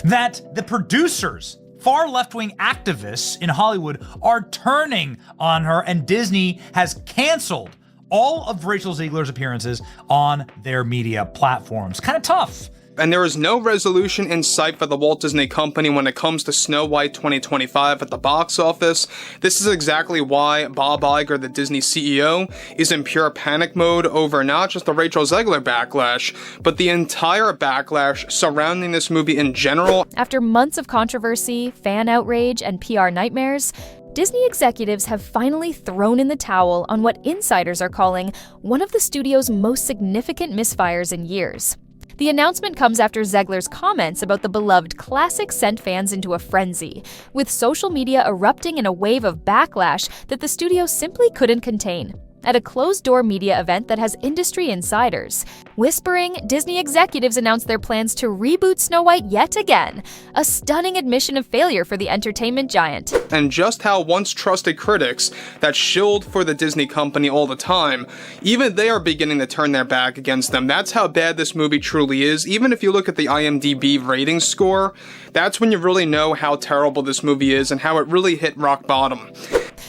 that the producers, far left-wing activists in Hollywood, are turning on her, and Disney has canceled all of Rachel Zegler's appearances on their media platforms. Kind of tough. And there is no resolution in sight for the Walt Disney Company when it comes to Snow White 2025 at the box office. This is exactly why Bob Iger, the Disney CEO, is in pure panic mode over not just the Rachel Zegler backlash, but the entire backlash surrounding this movie in general. After months of controversy, fan outrage, and PR nightmares, Disney executives have finally thrown in the towel on what insiders are calling one of the studio's most significant misfires in years. The announcement comes after Zegler's comments about the beloved classic sent fans into a frenzy, with social media erupting in a wave of backlash that the studio simply couldn't contain. At a closed-door media event that has industry insiders, whispering, Disney executives announced their plans to reboot Snow White yet again, a stunning admission of failure for the entertainment giant. And just how once trusted critics that shilled for the Disney Company all the time, even they are beginning to turn their back against them. That's how bad this movie truly is. Even if you look at the IMDb rating score, that's when you really know how terrible this movie is and how it really hit rock bottom.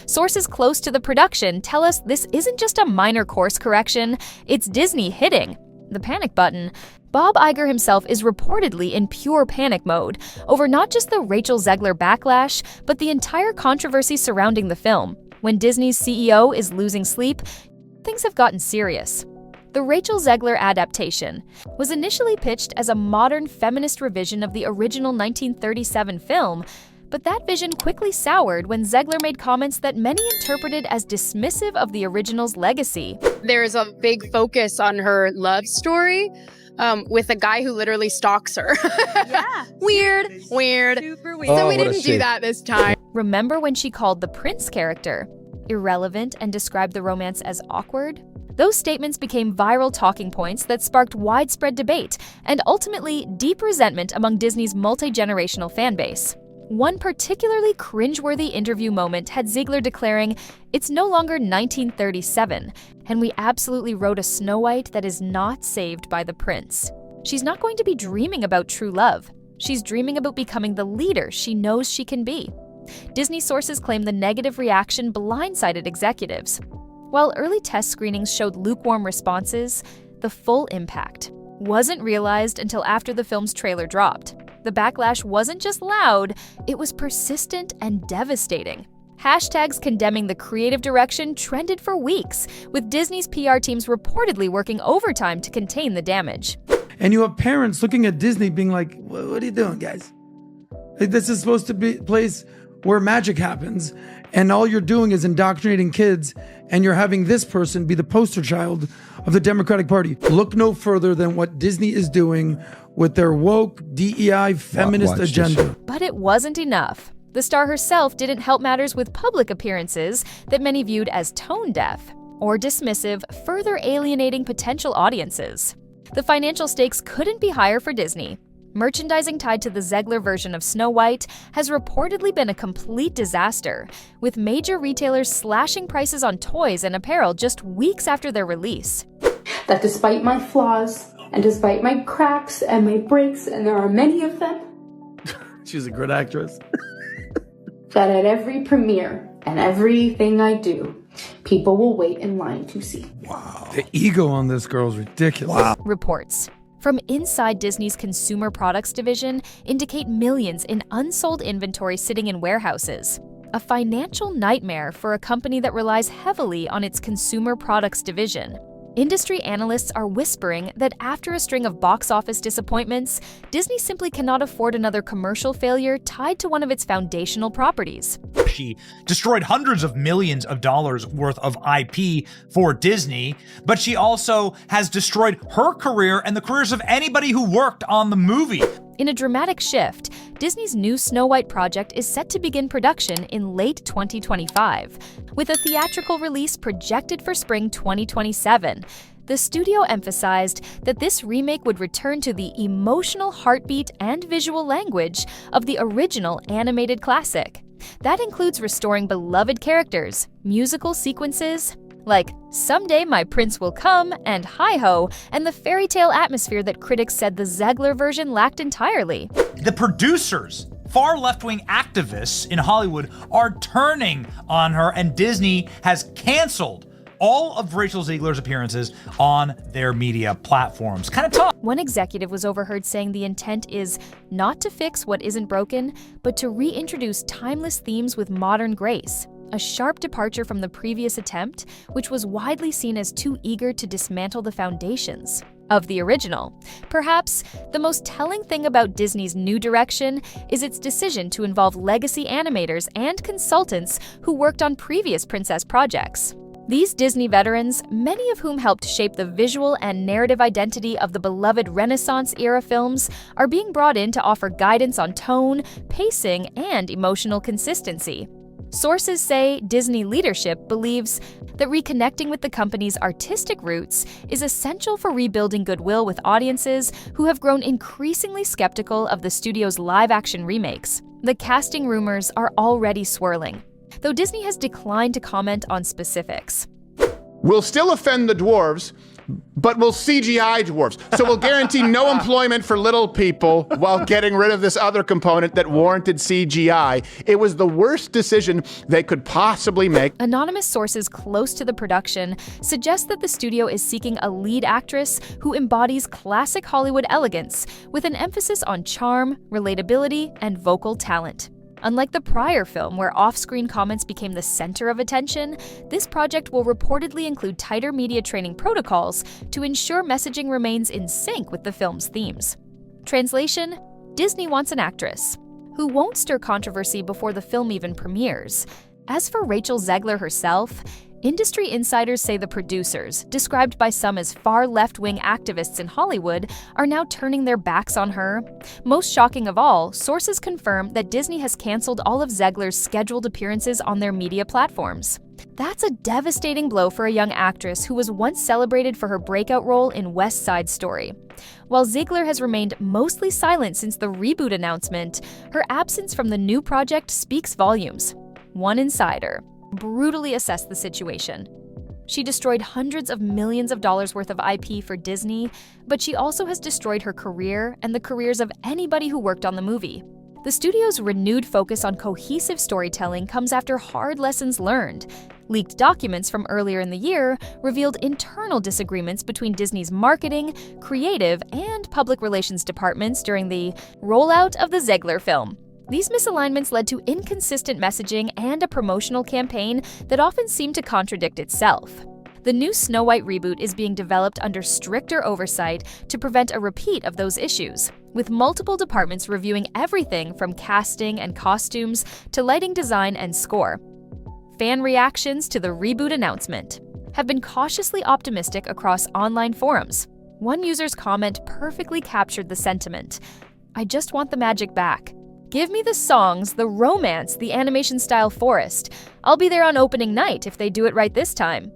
Sources close to the production tell us this isn't just a minor course correction, it's Disney hitting the panic button. Bob Iger himself is reportedly in pure panic mode over not just the Rachel Zegler backlash, but the entire controversy surrounding the film. When Disney's CEO is losing sleep, things have gotten serious. The Rachel Zegler adaptation was initially pitched as a modern feminist revision of the original 1937 film, but that vision quickly soured when Zegler made comments that many interpreted as dismissive of the original's legacy. There is a big focus on her love story with a guy who literally stalks her. Yeah. Weird. Super weird. So we didn't do that this time. Remember when she called the Prince character irrelevant and described the romance as awkward? Those statements became viral talking points that sparked widespread debate and ultimately deep resentment among Disney's multi-generational fan base. One particularly cringeworthy interview moment had Zegler declaring, "It's no longer 1937, and we absolutely wrote a Snow White that is not saved by the prince. She's not going to be dreaming about true love. She's dreaming about becoming the leader she knows she can be." Disney sources claim the negative reaction blindsided executives. While early test screenings showed lukewarm responses, the full impact wasn't realized until after the film's trailer dropped. The backlash wasn't just loud, it was persistent and devastating. Hashtags condemning the creative direction trended for weeks, with Disney's PR teams reportedly working overtime to contain the damage. And you have parents looking at Disney being like, what are you doing, guys? Like, this is supposed to be a place where magic happens, and all you're doing is indoctrinating kids, and you're having this person be the poster child of the Democratic Party. Look no further than what Disney is doing with their woke, DEI, feminist agenda. But it wasn't enough. The star herself didn't help matters with public appearances that many viewed as tone-deaf or dismissive, further alienating potential audiences. The financial stakes couldn't be higher for Disney. Merchandising tied to the Zegler version of Snow White has reportedly been a complete disaster, with major retailers slashing prices on toys and apparel just weeks after their release. That despite my flaws, and despite my cracks and my breaks, and there are many of them, She's a good actress. that at every premiere and everything I do, people will wait in line to see. Wow. The ego on this girl is ridiculous. Wow. Reports from inside Disney's consumer products division indicate millions in unsold inventory sitting in warehouses. A financial nightmare for a company that relies heavily on its consumer products division. Industry analysts are whispering that after a string of box office disappointments, Disney simply cannot afford another commercial failure tied to one of its foundational properties. She destroyed hundreds of millions of dollars worth of IP for Disney, but she also has destroyed her career and the careers of anybody who worked on the movie. In a dramatic shift, Disney's new Snow White project is set to begin production in late 2025, with a theatrical release projected for spring 2027. The studio emphasized that this remake would return to the emotional heartbeat and visual language of the original animated classic. That includes restoring beloved characters, musical sequences like Someday My Prince Will Come, and Hi-Ho, and the fairy tale atmosphere that critics said the Zegler version lacked entirely. The producers, far left-wing activists in Hollywood, are turning on her, and Disney has canceled all of Rachel Zegler's appearances on their media platforms. Kind of tough. One executive was overheard saying the intent is not to fix what isn't broken, but to reintroduce timeless themes with modern grace. A sharp departure from the previous attempt, which was widely seen as too eager to dismantle the foundations of the original. Perhaps the most telling thing about Disney's new direction is its decision to involve legacy animators and consultants who worked on previous princess projects. These Disney veterans, many of whom helped shape the visual and narrative identity of the beloved Renaissance-era films, are being brought in to offer guidance on tone, pacing, and emotional consistency. Sources say Disney leadership believes that reconnecting with the company's artistic roots is essential for rebuilding goodwill with audiences who have grown increasingly skeptical of the studio's live-action remakes. The casting rumors are already swirling, though Disney has declined to comment on specifics. We'll still offend the dwarves, but we'll CGI dwarves. So we'll guarantee no employment for little people while getting rid of this other component that warranted CGI. It was the worst decision they could possibly make. Anonymous sources close to the production suggest that the studio is seeking a lead actress who embodies classic Hollywood elegance with an emphasis on charm, relatability, and vocal talent. Unlike the prior film, where off-screen comments became the center of attention, this project will reportedly include tighter media training protocols to ensure messaging remains in sync with the film's themes. Translation: Disney wants an actress who won't stir controversy before the film even premieres. As for Rachel Zegler herself, industry insiders say the producers, described by some as far left-wing activists in Hollywood, are now turning their backs on her. Most shocking of all, sources confirm that Disney has canceled all of Zegler's scheduled appearances on their media platforms. That's a devastating blow for a young actress who was once celebrated for her breakout role in West Side Story. While Zegler has remained mostly silent since the reboot announcement, her absence from the new project speaks volumes. One insider brutally assessed the situation. She destroyed hundreds of millions of dollars worth of IP for Disney, but she also has destroyed her career and the careers of anybody who worked on the movie. The studio's renewed focus on cohesive storytelling comes after hard lessons learned. Leaked documents from earlier in the year revealed internal disagreements between Disney's marketing, creative, and public relations departments during the rollout of the Zegler film. These misalignments led to inconsistent messaging and a promotional campaign that often seemed to contradict itself. The new Snow White reboot is being developed under stricter oversight to prevent a repeat of those issues, with multiple departments reviewing everything from casting and costumes to lighting design and score. Fan reactions to the reboot announcement have been cautiously optimistic across online forums. One user's comment perfectly captured the sentiment: "I just want the magic back. Give me the songs, the romance, the animation-style forest. I'll be there on opening night if they do it right this time."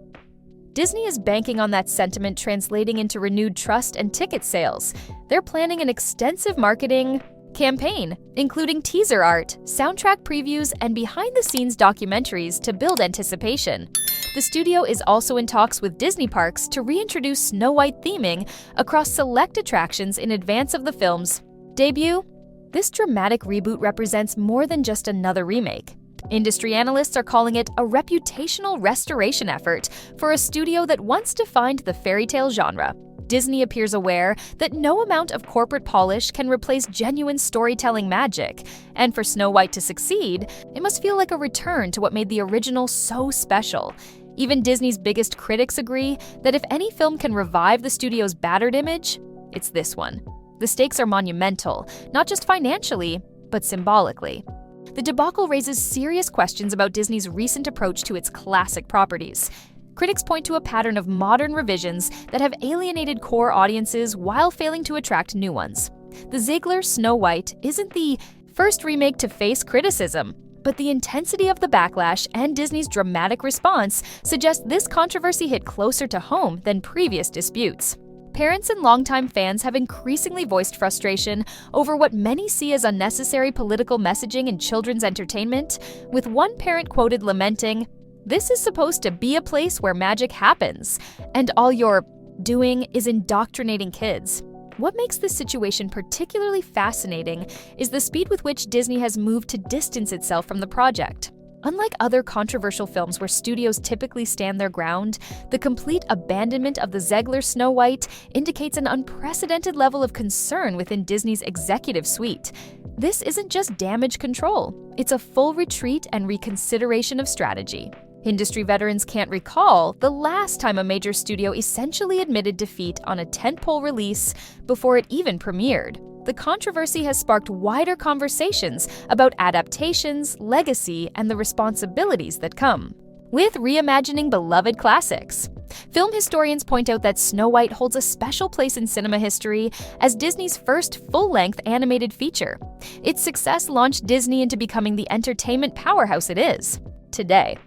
Disney is banking on that sentiment translating into renewed trust and ticket sales. They're planning an extensive marketing campaign, including teaser art, soundtrack previews, and behind-the-scenes documentaries to build anticipation. The studio is also in talks with Disney parks to reintroduce Snow White theming across select attractions in advance of the film's debut. This dramatic reboot represents more than just another remake. Industry analysts are calling it a reputational restoration effort for a studio that once defined the fairy tale genre. Disney appears aware that no amount of corporate polish can replace genuine storytelling magic, and for Snow White to succeed, it must feel like a return to what made the original so special. Even Disney's biggest critics agree that if any film can revive the studio's battered image, it's this one. The stakes are monumental, not just financially, but symbolically. The debacle raises serious questions about Disney's recent approach to its classic properties. Critics point to a pattern of modern revisions that have alienated core audiences while failing to attract new ones. The Zegler Snow White isn't the first remake to face criticism, but the intensity of the backlash and Disney's dramatic response suggest this controversy hit closer to home than previous disputes. Parents and longtime fans have increasingly voiced frustration over what many see as unnecessary political messaging in children's entertainment, with one parent quoted lamenting, This is supposed to be a place where magic happens, and all you're doing is indoctrinating kids. What makes this situation particularly fascinating is the speed with which Disney has moved to distance itself from the project. Unlike other controversial films where studios typically stand their ground, the complete abandonment of the Zegler Snow White indicates an unprecedented level of concern within Disney's executive suite. This isn't just damage control, it's a full retreat and reconsideration of strategy. Industry veterans can't recall the last time a major studio essentially admitted defeat on a tentpole release before it even premiered. The controversy has sparked wider conversations about adaptations, legacy, and the responsibilities that come with reimagining beloved classics. Film historians point out that Snow White holds a special place in cinema history as Disney's first full-length animated feature. Its success launched Disney into becoming the entertainment powerhouse it is today.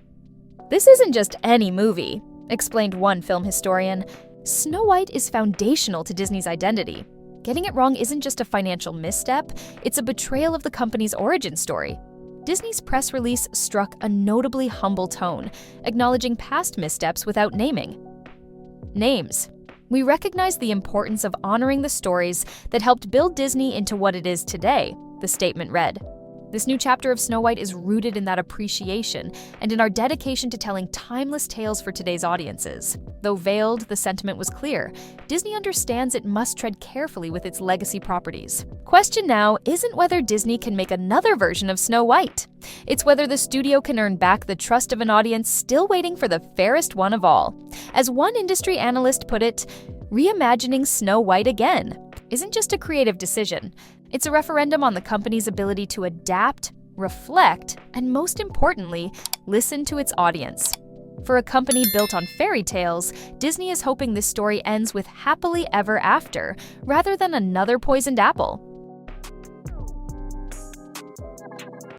This isn't just any movie, explained one film historian. Snow White is foundational to Disney's identity. Getting it wrong isn't just a financial misstep, it's a betrayal of the company's origin story. Disney's press release struck a notably humble tone, acknowledging past missteps without naming names. We recognize the importance of honoring the stories that helped build Disney into what it is today, the statement read. This new chapter of Snow White is rooted in that appreciation and in our dedication to telling timeless tales for today's audiences. Though veiled, the sentiment was clear. Disney understands it must tread carefully with its legacy properties. Question now isn't whether Disney can make another version of Snow White. It's whether the studio can earn back the trust of an audience still waiting for the fairest one of all. As one industry analyst put it, reimagining Snow White again isn't just a creative decision. It's a referendum on the company's ability to adapt, reflect, and most importantly, listen to its audience. For a company built on fairy tales, Disney is hoping this story ends with happily ever after, rather than another poisoned apple.